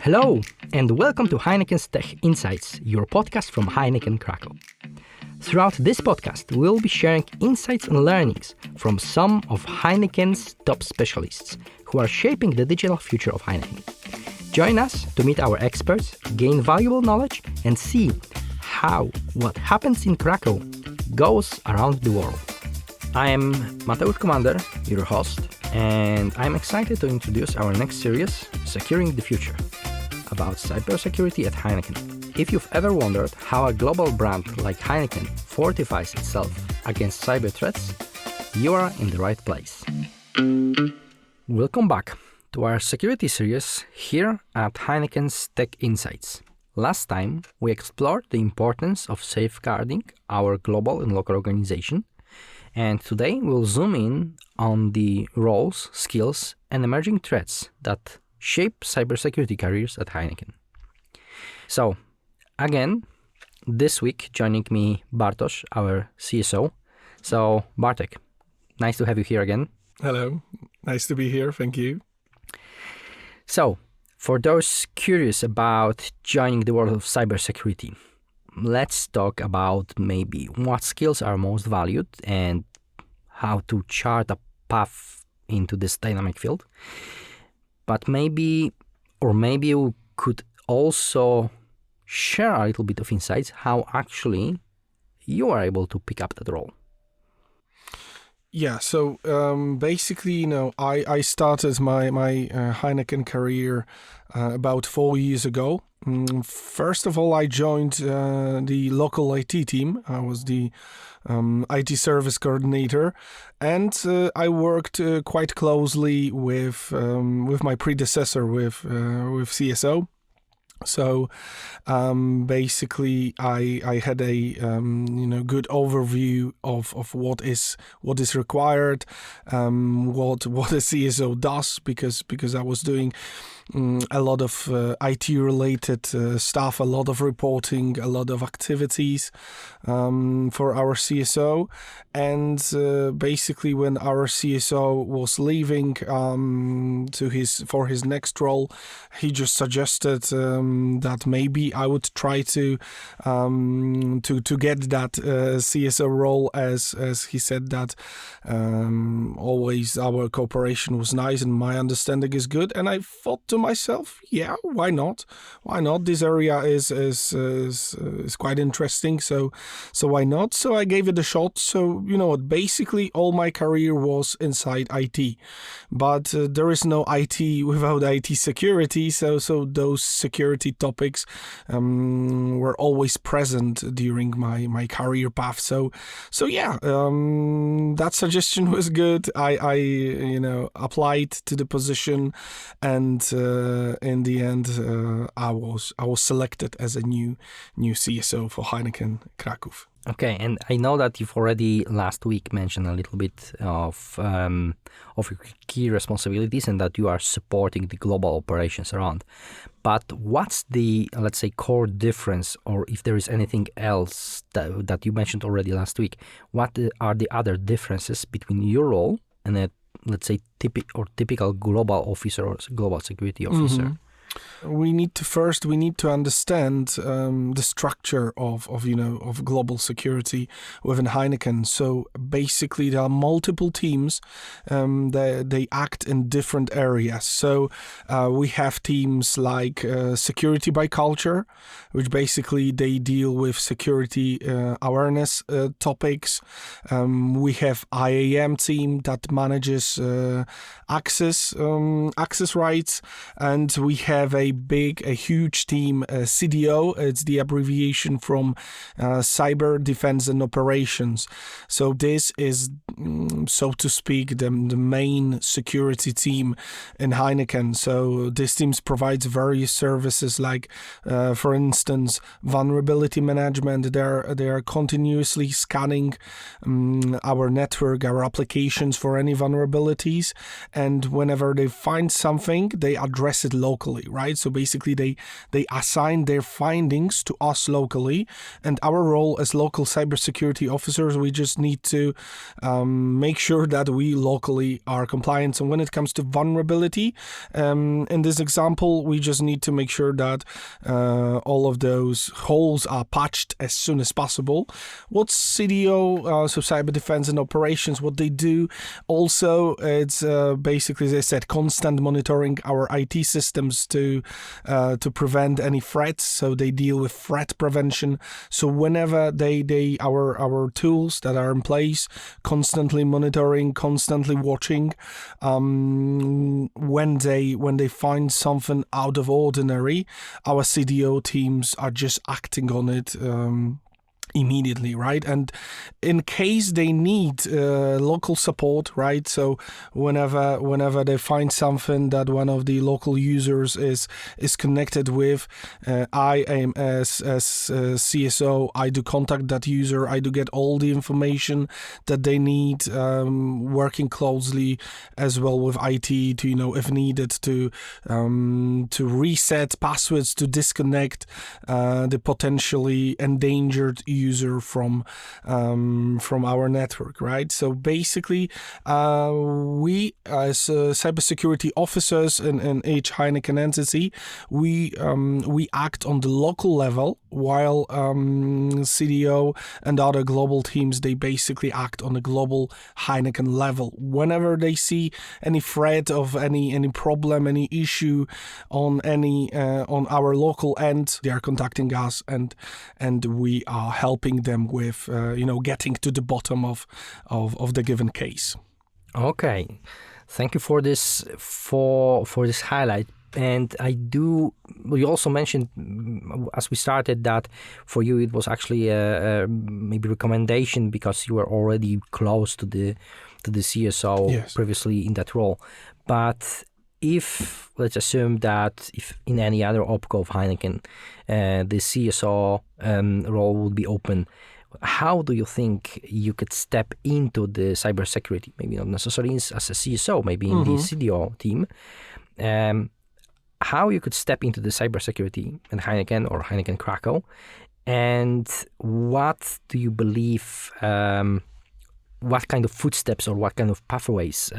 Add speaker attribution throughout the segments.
Speaker 1: Hello, and welcome to Heineken's Tech Insights, your podcast from HEINEKEN Kraków. Throughout this podcast, we'll be sharing insights and learnings from some of Heineken's top specialists who are shaping the digital future of Heineken. Join us to meet our experts, gain valuable knowledge, and see how what happens in Kraków goes around the world. I am Mateusz Komander, your host, and I'm excited to introduce our next series, Securing the Future, about cybersecurity at Heineken. If you've ever wondered how a global brand like Heineken fortifies itself against cyber threats, you are in the right place. Welcome back to our security series here at Heineken's Tech Insights. Last time, we explored the importance of safeguarding our global and local organization, and today we'll zoom in on the roles, skills, and emerging threats that shape cybersecurity careers at Heineken. So, again, this week joining me Bartosz, our CSO. So, Bartek, nice to have you here again.
Speaker 2: Hello, nice to be here, thank you.
Speaker 1: So, for those curious about joining the world of cybersecurity, let's talk about maybe what skills are most valued and how to chart a path into this dynamic field. But maybe you could also share a little bit of insights how actually you are able to pick up that role.
Speaker 2: Yeah, so basically, I started my Heineken career about 4 years ago. First of all, I joined the local IT team. I was the IT service coordinator, and I worked quite closely with my predecessor, with CSO. So basically, I had a good overview of what is required, what a CSO does, because I was doing a lot of IT related stuff, a lot of reporting, a lot of activities for our CSO, and basically when our CSO was leaving for his next role, he just suggested that maybe I would try to get that CSO role, as he said that always our cooperation was nice and my understanding is good, and I thought to myself, yeah, why not? This area is quite interesting, so why not? So I gave it a shot. So basically all my career was inside IT, but there is no IT without IT security. So those security topics were always present during my career path. So yeah, that suggestion was good. I applied to the position, and in the end, I was selected as a new CSO for HEINEKEN Kraków.
Speaker 1: Okay, and I know that you've already last week mentioned a little bit of your key responsibilities and that you are supporting the global operations around. But what's the, let's say, core difference, or if there is anything else that you mentioned already last week, what are the other differences between your role and a, let's say, typical global officer or global security officer?
Speaker 2: Mm-hmm. We need to understand the structure of global security within Heineken. So basically, there are multiple teams. They act in different areas. So we have teams like security by culture, which basically they deal with security awareness topics. We have IAM team that manages access rights, and we have a huge team, CDO. It's the abbreviation from Cyber Defense and Operations. So this is, so to speak, the main security team in Heineken. So this team provides various services like, for instance, vulnerability management. They are continuously scanning our network, our applications for any vulnerabilities, and whenever they find something, they address it locally, right? right? So basically they assign their findings to us locally, and our role as local cybersecurity officers, we just need to make sure that we locally are compliant. So when it comes to vulnerability, in this example, we just need to make sure that all of those holes are patched as soon as possible. What's CDO, so Cyber Defense and Operations, what they do also, it's basically, as I said, constant monitoring our IT systems to prevent any threats. So they deal with threat prevention. So whenever our tools that are in place, constantly monitoring, constantly watching, when they find something out of ordinary, our CDO teams are just acting on it immediately, right? And in case they need local support, right? So whenever they find something that one of the local users is connected with, I am as CSO, I do contact that user, I do get all the information that they need, working closely as well with IT to, if needed, to reset passwords, to disconnect the potentially endangered user from our network, right? So basically, we as cybersecurity officers in HEINEKEN entity, we act on the local level, while CDO and other global teams, they basically act on the global HEINEKEN level. Whenever they see any threat of any problem, any issue on our local end, they are contacting us, and we are helping them with getting to the bottom of the given case.
Speaker 1: Okay, thank you for this highlight. And you also mentioned, as we started, that for you it was actually a maybe recommendation because you were already close to the CSO. Yes. Previously in that role. But if, let's assume that if in any other OpCo of HEINEKEN, the CSO role would be open, how do you think you could step into the cybersecurity? Maybe not necessarily as a CSO, maybe in the CDO team. How you could step into the cybersecurity in HEINEKEN or HEINEKEN Kraków, and what do you believe, what kind of footsteps or what kind of pathways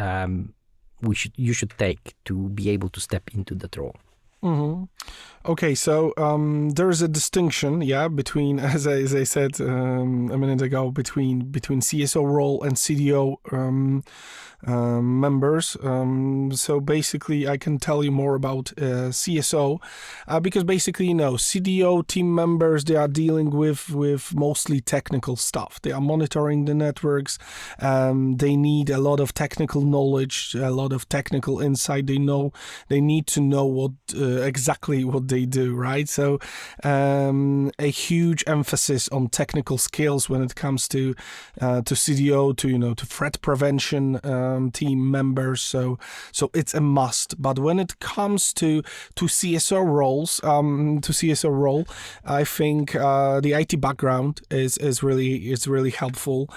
Speaker 1: you should take to be able to step into that role?
Speaker 2: Mm-hmm. Okay, so there's a distinction, between, as I said a minute ago, between CSO role and CDO members. So basically, I can tell you more about CSO because basically, CDO team members, they are dealing with mostly technical stuff. They are monitoring the networks. They need a lot of technical knowledge, a lot of technical insight. They need to know exactly what they do, right? So a huge emphasis on technical skills when it comes to CDO, to threat prevention team members. So it's a must. But when it comes to CSO roles, I think the IT background is really helpful.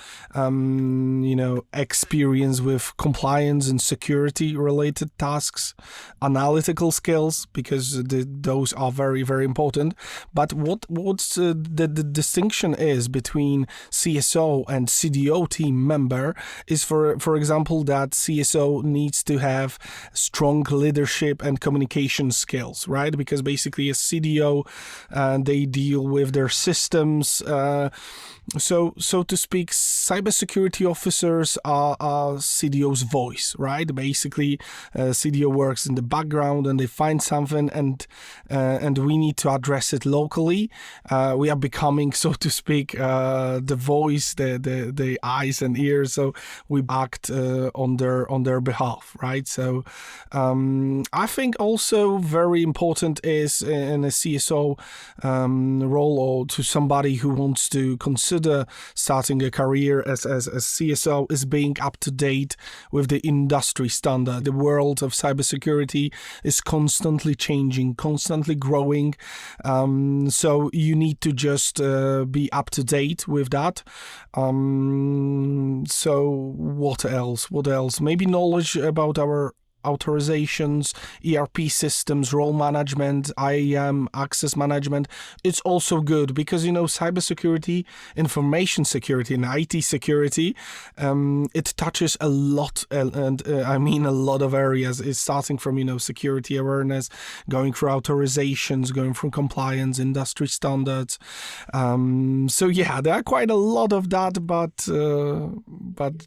Speaker 2: Experience with compliance and security related tasks, analytical skills, because those are very, very important. But what's the distinction is between CSO and CDO team member is, for example, that CSO needs to have strong leadership and communication skills, right? Because basically, as CDO, they deal with their systems. So to speak, cybersecurity officers are CDO's voice, right? Basically, CDO works in the background and they find something, and we need to address it locally. We are becoming, so to speak, the voice, the eyes and ears. So we act on their behalf, right? So I think also very important is in a CSO role, or to somebody who wants to consider starting a career as CSO, is being up to date with the industry standard. The world of cybersecurity is constantly changing, constantly growing. So you need to just be up to date with that. So what else? Maybe knowledge about our authorizations, ERP systems, role management, IAM, access management. It's also good because, cybersecurity, information security, and IT security, it touches a lot, and I mean a lot of areas. It's starting from, security awareness, going through authorizations, going through compliance, industry standards. There are quite a lot of that, but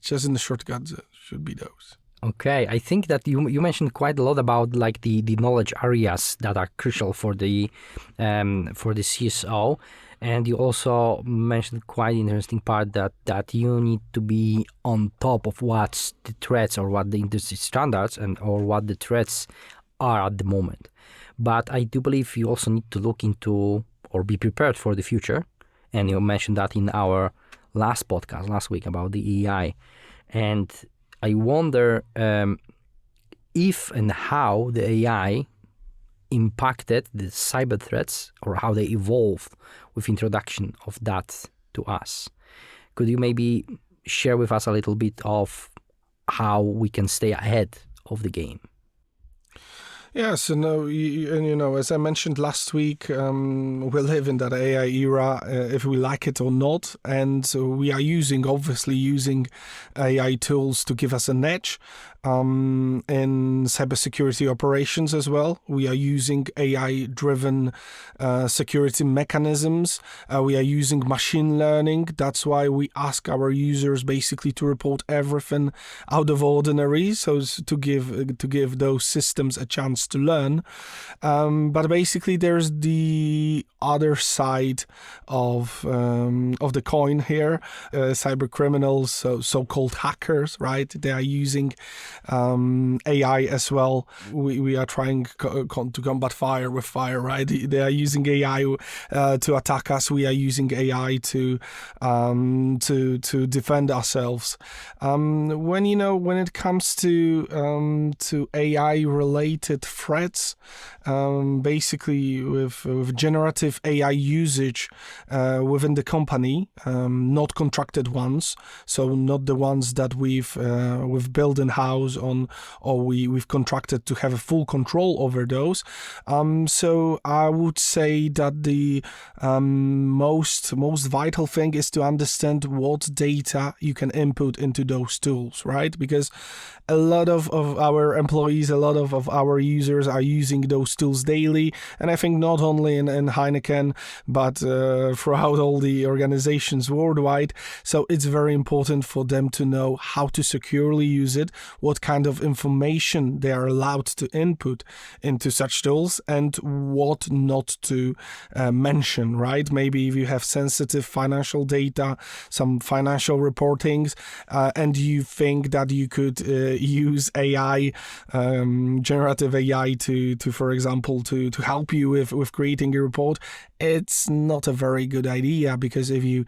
Speaker 2: just in the shortcuts should be those.
Speaker 1: Okay, I think that you mentioned quite a lot about like the knowledge areas that are crucial for the CSO, and you also mentioned quite interesting part that you need to be on top of what's the threats or what the industry standards or what the threats are at the moment. But I do believe you also need to look into or be prepared for the future, and you mentioned that in our last podcast last week about the AI, and I wonder if and how the AI impacted the cyber threats or how they evolved with introduction of that to us. Could you maybe share with us a little bit of how we can stay ahead of the game?
Speaker 2: Yes, as I mentioned last week, we live in that AI era, if we like it or not, and we are obviously using AI tools to give us an edge. In cybersecurity operations as well, we are using AI-driven security mechanisms. We are using machine learning. That's why we ask our users basically to report everything out of ordinary, so to give those systems a chance to learn. But basically, there's the other side of the coin here. Cyber criminals, so-called hackers, right? They are using AI as well. We are trying to combat fire with fire, right? They are using AI to attack us. We are using AI to defend ourselves. When it comes to AI related threats, basically with generative AI usage within the company, not contracted ones, so not the ones that we've built in house or we've contracted to have a full control over those. So I would say that the most vital thing is to understand what data you can input into those tools, right? Because a lot of our employees, a lot of our users are using those tools daily, and I think not only in Heineken, but throughout all the organizations worldwide. So it's very important for them to know how to securely use it, what kind of information they are allowed to input into such tools, and what not to mention, right? Maybe if you have sensitive financial data, some financial reportings, and you think that you could use AI, generative AI to for example, to help you with creating a report, it's not a very good idea, because if you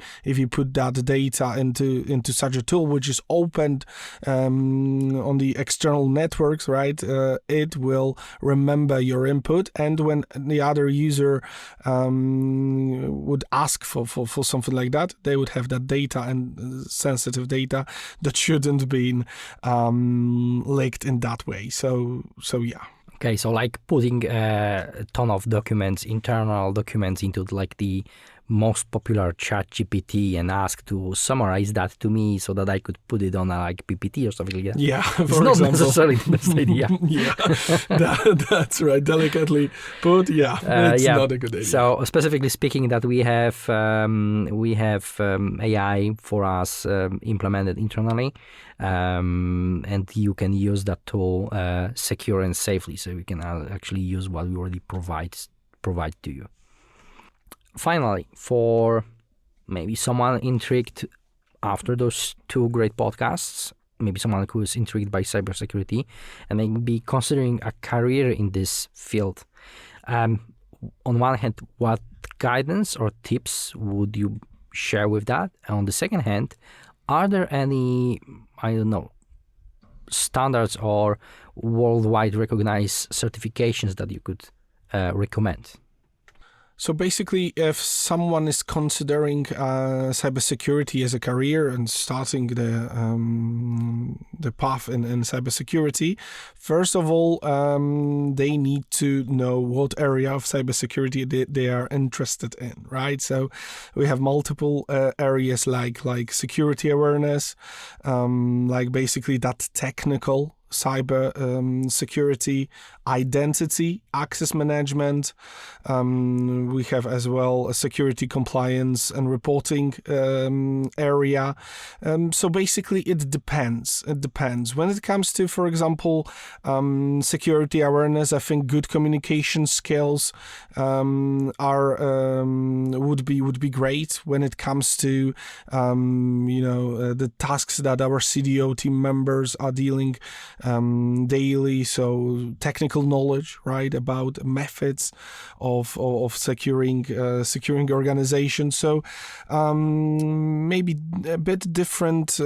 Speaker 2: put that data into such a tool which is opened on the external networks, right, it will remember your input, and when the other user would ask for something like that, they would have that data, and sensitive data that shouldn't be leaked in that way. So yeah.
Speaker 1: Okay, so like putting a ton of documents, internal documents, into like the most popular chat GPT and ask to summarize that to me so that I could put it on a like PPT or something like that.
Speaker 2: Yeah,
Speaker 1: it's not necessarily the best idea.
Speaker 2: Yeah, that's right. Delicately put. Yeah, it's not a good idea.
Speaker 1: So specifically speaking, that we have AI for us implemented internally, and you can use that tool secure and safely. So you can actually use what we already provide to you. Finally, for maybe someone intrigued after those two great podcasts, maybe someone who is intrigued by cybersecurity and maybe considering a career in this field, on one hand, what guidance or tips would you share with that? And on the second hand, are there any, standards or worldwide recognized certifications that you could recommend?
Speaker 2: So basically, if someone is considering cybersecurity as a career and starting the path in cybersecurity, first of all, they need to know what area of cybersecurity they are interested in, right? So we have multiple areas like security awareness, like basically that technical cyber security, identity, access management. We have as well a security compliance and reporting area. So basically it depends. When it comes to, for example, security awareness, I think good communication skills would be great when it comes to the tasks that our CDO team members are dealing daily. So technical knowledge, right, about methods of securing organizations. So maybe a bit different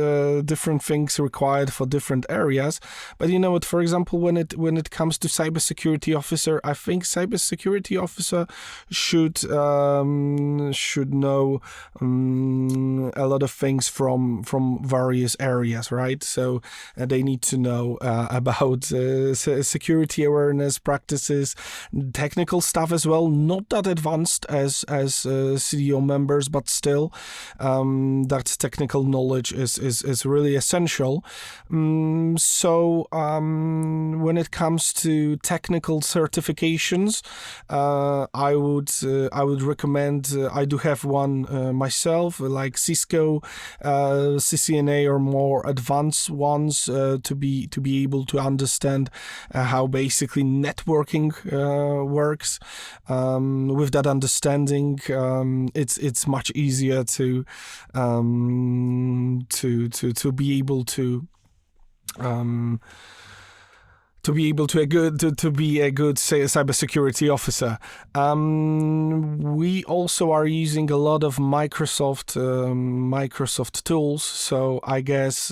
Speaker 2: things required for different areas. But you know what? For example, when it comes to cybersecurity officer, I think cybersecurity officer should know a lot of things from various areas, right? So they need to know about security awareness practices, technical stuff as well, not that advanced as CDO members, but still that technical knowledge is really essential. So when it comes to technical certifications, I would recommend, I do have one myself, like Cisco, CCNA or more advanced ones, to be able to understand how basically networking works. With that understanding, it's much easier to be able to be a good cybersecurity officer. We also are using a lot of Microsoft tools. So I guess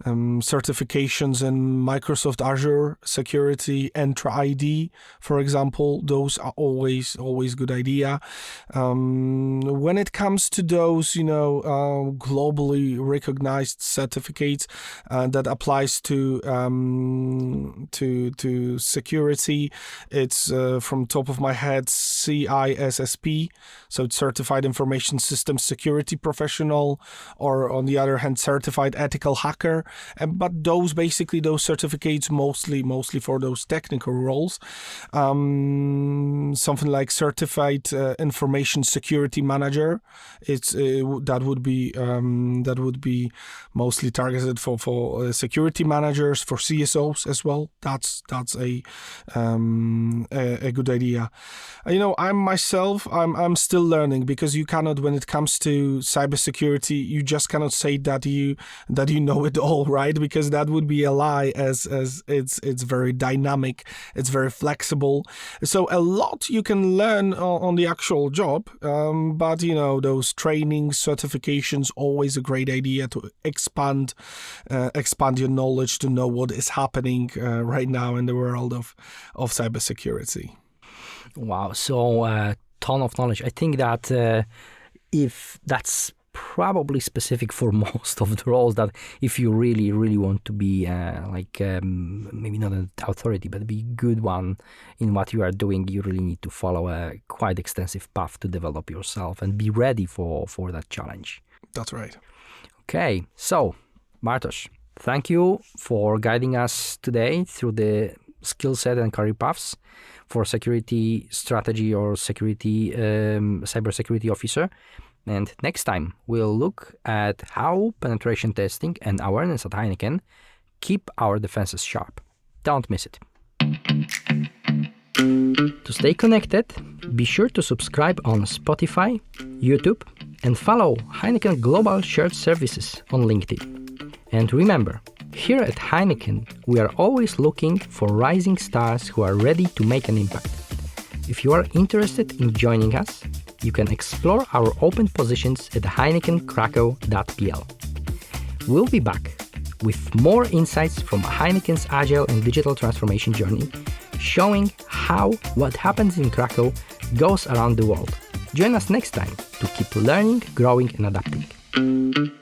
Speaker 2: certifications in Microsoft Azure security, Entra ID, for example, those are always good idea. When it comes to those, globally recognized certificates that applies to security, it's from top of my head CISSP, so it's Certified Information Systems Security Professional, or on the other hand, Certified Ethical Hacker. But those certificates mostly for those technical roles. Something like Certified Information Security Manager. It's that would be mostly targeted for security managers, for CSOs as well. That's a good idea. I'm still learning, because you cannot, when it comes to cybersecurity, you just cannot say that you know it all, right? Because that would be a lie, as it's very dynamic, it's very flexible. So a lot you can learn on the actual job, but those trainings, certifications, always a great idea to expand your knowledge, to know what is happening right now in the world of cybersecurity.
Speaker 1: Wow, so a ton of knowledge. I think that if that's probably specific for most of the roles, that if you really, really want to be maybe not an authority, but be a good one in what you are doing, you really need to follow a quite extensive path to develop yourself and be ready for that challenge.
Speaker 2: That's right.
Speaker 1: Okay, so Bartosz, thank you for guiding us today through the skill set and career paths for security strategy or cybersecurity officer. And next time, we'll look at how penetration testing and awareness at Heineken keep our defenses sharp. Don't miss it. To stay connected, be sure to subscribe on Spotify, YouTube, and follow Heineken Global Shared Services on LinkedIn. And remember, here at Heineken, we are always looking for rising stars who are ready to make an impact. If you are interested in joining us, you can explore our open positions at HEINEKENKraków.pl. We'll be back with more insights from Heineken's agile and digital transformation journey, showing how what happens in Kraków goes around the world. Join us next time to keep learning, growing and adapting.